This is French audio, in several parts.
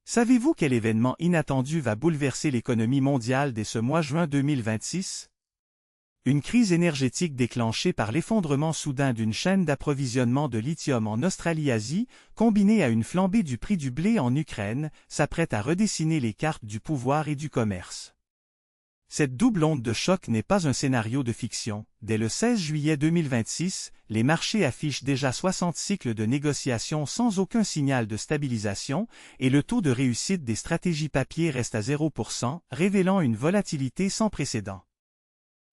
Savez-vous quel événement inattendu va bouleverser l'économie mondiale dès ce mois juin 2026? Une crise énergétique déclenchée par l'effondrement soudain d'une chaîne d'approvisionnement de lithium en Australie-Asie, combinée à une flambée du prix du blé en Ukraine, s'apprête à redessiner les cartes du pouvoir et du commerce. Cette double onde de choc n'est pas un scénario de fiction. Dès le 16 juillet 2026, les marchés affichent déjà 60 cycles de négociations sans aucun signal de stabilisation, et le taux de réussite des stratégies papier reste à 0%, révélant une volatilité sans précédent.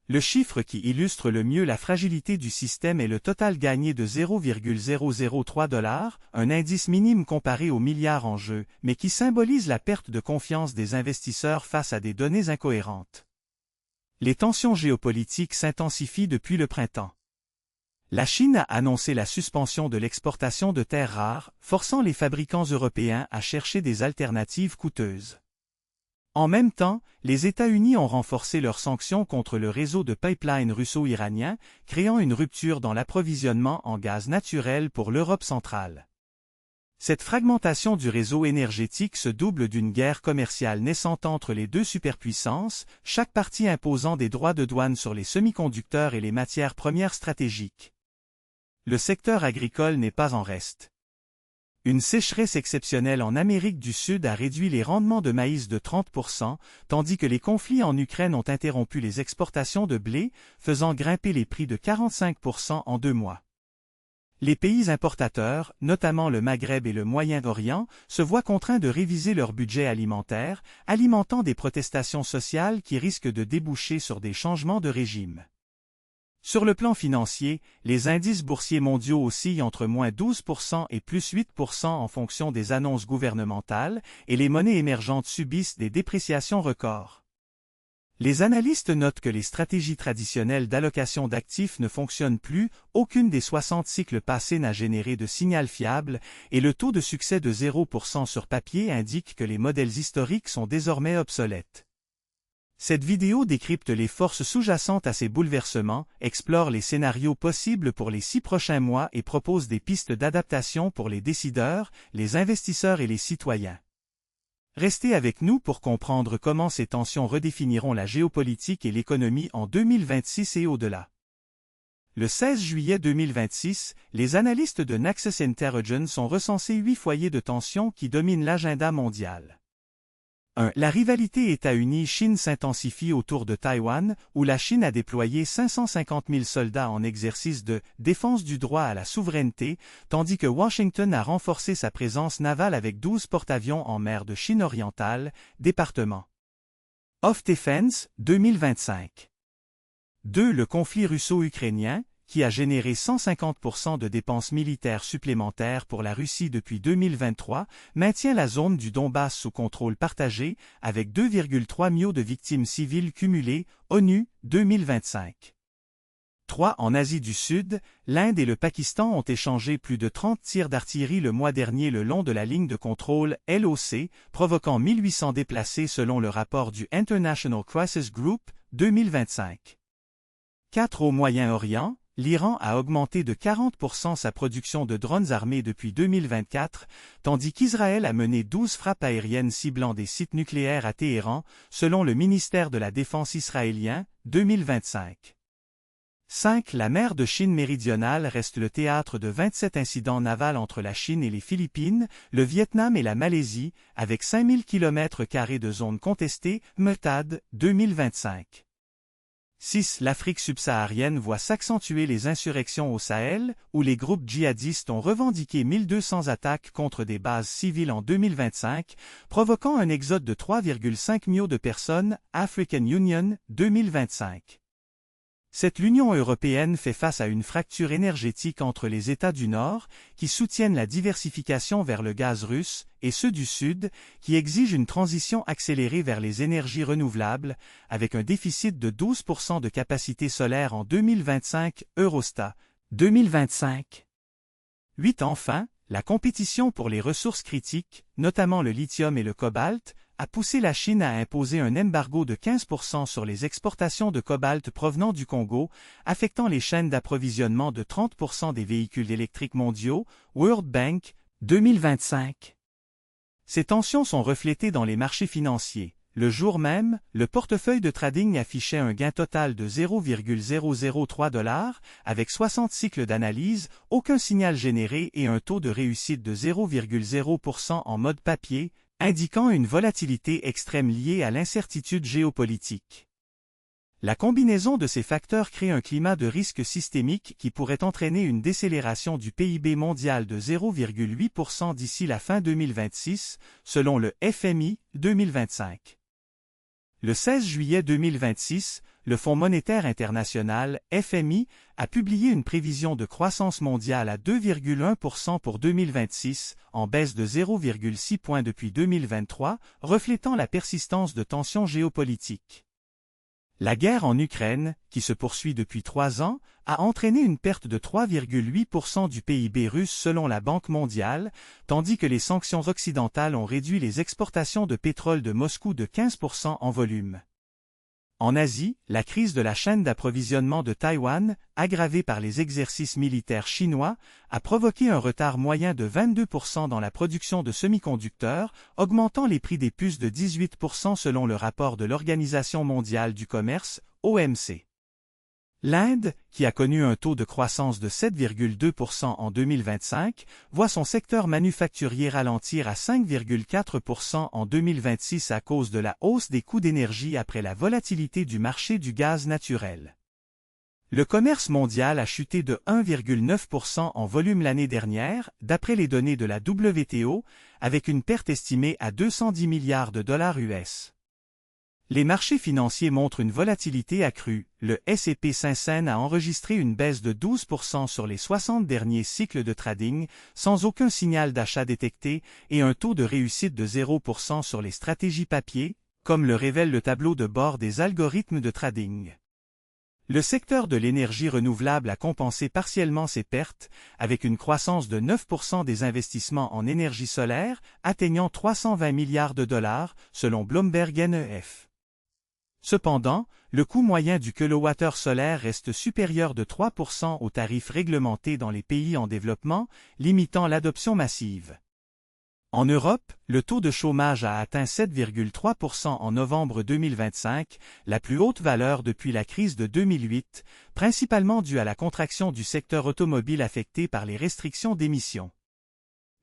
Le chiffre qui illustre le mieux la fragilité du système est le total gagné de 0,003 $, un indice minime comparé aux milliards en jeu, mais qui symbolise la perte de confiance des investisseurs face à des données incohérentes. Les tensions géopolitiques s'intensifient depuis le printemps. La Chine a annoncé la suspension de l'exportation de terres rares, forçant les fabricants européens à chercher des alternatives coûteuses. En même temps, les États-Unis ont renforcé leurs sanctions contre le réseau de pipeline russo-iranien, créant une rupture dans l'approvisionnement en gaz naturel pour l'Europe centrale. Cette fragmentation du réseau énergétique se double d'une guerre commerciale naissante entre les deux superpuissances, chaque partie imposant des droits de douane sur les semi-conducteurs et les matières premières stratégiques. Le secteur agricole n'est pas en reste. Une sécheresse exceptionnelle en Amérique du Sud a réduit les rendements de maïs de 30%, tandis que les conflits en Ukraine ont interrompu les exportations de blé, faisant grimper les prix de 45% en 2 mois. Les pays importateurs, notamment le Maghreb et le Moyen-Orient, se voient contraints de réviser leur budget alimentaire, alimentant des protestations sociales qui risquent de déboucher sur des changements de régime. Sur le plan financier, les indices boursiers mondiaux oscillent entre moins 12% et plus 8% en fonction des annonces gouvernementales, et les monnaies émergentes subissent des dépréciations records. Les analystes notent que les stratégies traditionnelles d'allocation d'actifs ne fonctionnent plus, aucune des 60 cycles passés n'a généré de signal fiable, et le taux de succès de 0% sur papier indique que les modèles historiques sont désormais obsolètes. Cette vidéo décrypte les forces sous-jacentes à ces bouleversements, explore les scénarios possibles pour les 6 prochains mois et propose des pistes d'adaptation pour les décideurs, les investisseurs et les citoyens. Restez avec nous pour comprendre comment ces tensions redéfiniront la géopolitique et l'économie en 2026 et au-delà. Le 16 juillet 2026, les analystes de Naxos Intelligence ont recensé 8 foyers de tension qui dominent l'agenda mondial. 1. La rivalité États-Unis-Chine s'intensifie autour de Taïwan, où la Chine a déployé 550 000 soldats en exercice de défense du droit à la souveraineté, tandis que Washington a renforcé sa présence navale avec 12 porte-avions en mer de Chine orientale, département. Off Defense, 2025. 2. Le conflit russo-ukrainien, qui a généré 150% de dépenses militaires supplémentaires pour la Russie depuis 2023, maintient la zone du Donbass sous contrôle partagé, avec 2,3 millions de victimes civiles cumulées, ONU, 2025. 3. En Asie du Sud, l'Inde et le Pakistan ont échangé plus de 30 tirs d'artillerie le mois dernier le long de la ligne de contrôle LOC, provoquant 1800 déplacés selon le rapport du International Crisis Group, 2025. 4. Au Moyen-Orient, l'Iran a augmenté de 40% sa production de drones armés depuis 2024, tandis qu'Israël a mené 12 frappes aériennes ciblant des sites nucléaires à Téhéran, selon le ministère de la Défense israélien, 2025. 5. La mer de Chine méridionale reste le théâtre de 27 incidents navals entre la Chine et les Philippines, le Vietnam et la Malaisie, avec 5000 km² de zones contestées, METAD, 2025. 6. L'Afrique subsaharienne voit s'accentuer les insurrections au Sahel, où les groupes djihadistes ont revendiqué 1200 attaques contre des bases civiles en 2025, provoquant un exode de 3,5 millions de personnes, African Union, 2025. L'Union européenne fait face à une fracture énergétique entre les États du Nord, qui soutiennent la diversification vers le gaz russe, et ceux du Sud, qui exigent une transition accélérée vers les énergies renouvelables, avec un déficit de 12% de capacité solaire en 2025, Eurostat, 2025. 8. Enfin, la compétition pour les ressources critiques, notamment le lithium et le cobalt, a poussé la Chine à imposer un embargo de 15% sur les exportations de cobalt provenant du Congo, affectant les chaînes d'approvisionnement de 30% des véhicules électriques mondiaux, World Bank, 2025. Ces tensions sont reflétées dans les marchés financiers. Le jour même, le portefeuille de trading affichait un gain total de 0,003 $, avec 60 cycles d'analyse, aucun signal généré et un taux de réussite de 0,0% en mode papier, indiquant une volatilité extrême liée à l'incertitude géopolitique. La combinaison de ces facteurs crée un climat de risque systémique qui pourrait entraîner une décélération du PIB mondial de 0,8% d'ici la fin 2026, selon le FMI 2025. Le 16 juillet 2026, le Fonds monétaire international, FMI, a publié une prévision de croissance mondiale à 2,1% pour 2026, en baisse de 0,6 points depuis 2023, reflétant la persistance de tensions géopolitiques. La guerre en Ukraine, qui se poursuit depuis 3 ans, a entraîné une perte de 3,8% du PIB russe selon la Banque mondiale, tandis que les sanctions occidentales ont réduit les exportations de pétrole de Moscou de 15% en volume. En Asie, la crise de la chaîne d'approvisionnement de Taïwan, aggravée par les exercices militaires chinois, a provoqué un retard moyen de 22% dans la production de semi-conducteurs, augmentant les prix des puces de 18% selon le rapport de l'Organisation mondiale du commerce, OMC. L'Inde, qui a connu un taux de croissance de 7,2% en 2025, voit son secteur manufacturier ralentir à 5,4% en 2026 à cause de la hausse des coûts d'énergie après la volatilité du marché du gaz naturel. Le commerce mondial a chuté de 1,9% en volume l'année dernière, d'après les données de la WTO, avec une perte estimée à 210 milliards de dollars US. Les marchés financiers montrent une volatilité accrue. Le S&P 500 a enregistré une baisse de 12% sur les 60 derniers cycles de trading, sans aucun signal d'achat détecté, et un taux de réussite de 0% sur les stratégies papier, comme le révèle le tableau de bord des algorithmes de trading. Le secteur de l'énergie renouvelable a compensé partiellement ces pertes, avec une croissance de 9% des investissements en énergie solaire, atteignant 320 milliards de dollars, selon Bloomberg NEF. Cependant, le coût moyen du kilowattheure solaire reste supérieur de 3% aux tarifs réglementés dans les pays en développement, limitant l'adoption massive. En Europe, le taux de chômage a atteint 7,3% en novembre 2025, la plus haute valeur depuis la crise de 2008, principalement due à la contraction du secteur automobile affecté par les restrictions d'émissions.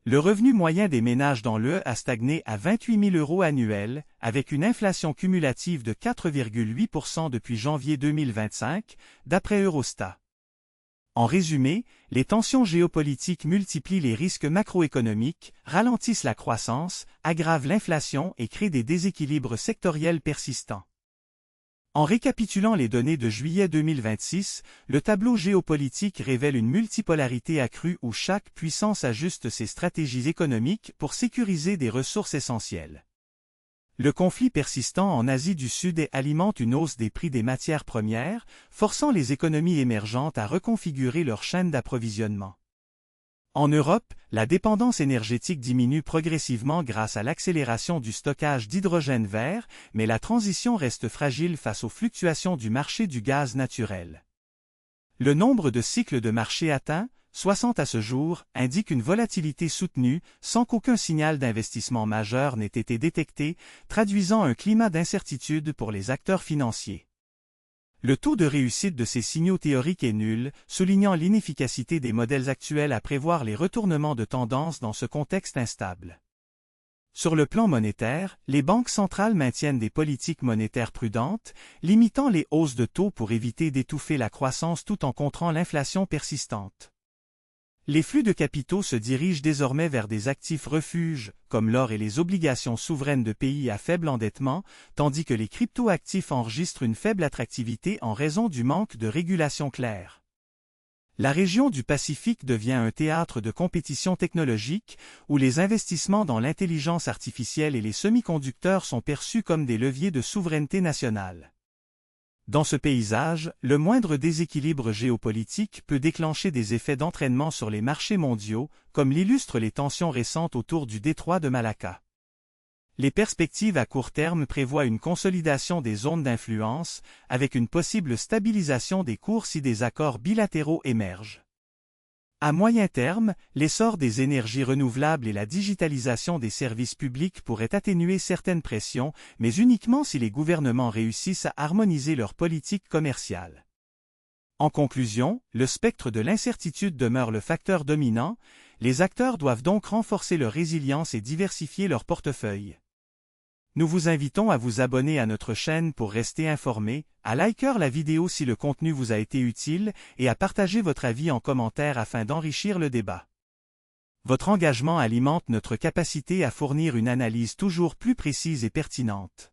Le revenu moyen des ménages dans l'UE a stagné à 28 000 € annuels, avec une inflation cumulative de 4,8% depuis janvier 2025, d'après Eurostat. En résumé, les tensions géopolitiques multiplient les risques macroéconomiques, ralentissent la croissance, aggravent l'inflation et créent des déséquilibres sectoriels persistants. En récapitulant les données de juillet 2026, le tableau géopolitique révèle une multipolarité accrue où chaque puissance ajuste ses stratégies économiques pour sécuriser des ressources essentielles. Le conflit persistant en Asie du Sud alimente une hausse des prix des matières premières, forçant les économies émergentes à reconfigurer leur chaîne d'approvisionnement. En Europe, la dépendance énergétique diminue progressivement grâce à l'accélération du stockage d'hydrogène vert, mais la transition reste fragile face aux fluctuations du marché du gaz naturel. Le nombre de cycles de marché atteint, 60 à ce jour, indique une volatilité soutenue, sans qu'aucun signal d'investissement majeur n'ait été détecté, traduisant un climat d'incertitude pour les acteurs financiers. Le taux de réussite de ces signaux théoriques est nul, soulignant l'inefficacité des modèles actuels à prévoir les retournements de tendance dans ce contexte instable. Sur le plan monétaire, les banques centrales maintiennent des politiques monétaires prudentes, limitant les hausses de taux pour éviter d'étouffer la croissance tout en contrant l'inflation persistante. Les flux de capitaux se dirigent désormais vers des actifs refuges, comme l'or et les obligations souveraines de pays à faible endettement, tandis que les crypto-actifs enregistrent une faible attractivité en raison du manque de régulation claire. La région du Pacifique devient un théâtre de compétition technologique, où les investissements dans l'intelligence artificielle et les semi-conducteurs sont perçus comme des leviers de souveraineté nationale. Dans ce paysage, le moindre déséquilibre géopolitique peut déclencher des effets d'entraînement sur les marchés mondiaux, comme l'illustrent les tensions récentes autour du détroit de Malacca. Les perspectives à court terme prévoient une consolidation des zones d'influence, avec une possible stabilisation des cours si des accords bilatéraux émergent. À moyen terme, l'essor des énergies renouvelables et la digitalisation des services publics pourraient atténuer certaines pressions, mais uniquement si les gouvernements réussissent à harmoniser leur politique commerciale. En conclusion, le spectre de l'incertitude demeure le facteur dominant, les acteurs doivent donc renforcer leur résilience et diversifier leur portefeuille. Nous vous invitons à vous abonner à notre chaîne pour rester informé, à liker la vidéo si le contenu vous a été utile et à partager votre avis en commentaire afin d'enrichir le débat. Votre engagement alimente notre capacité à fournir une analyse toujours plus précise et pertinente.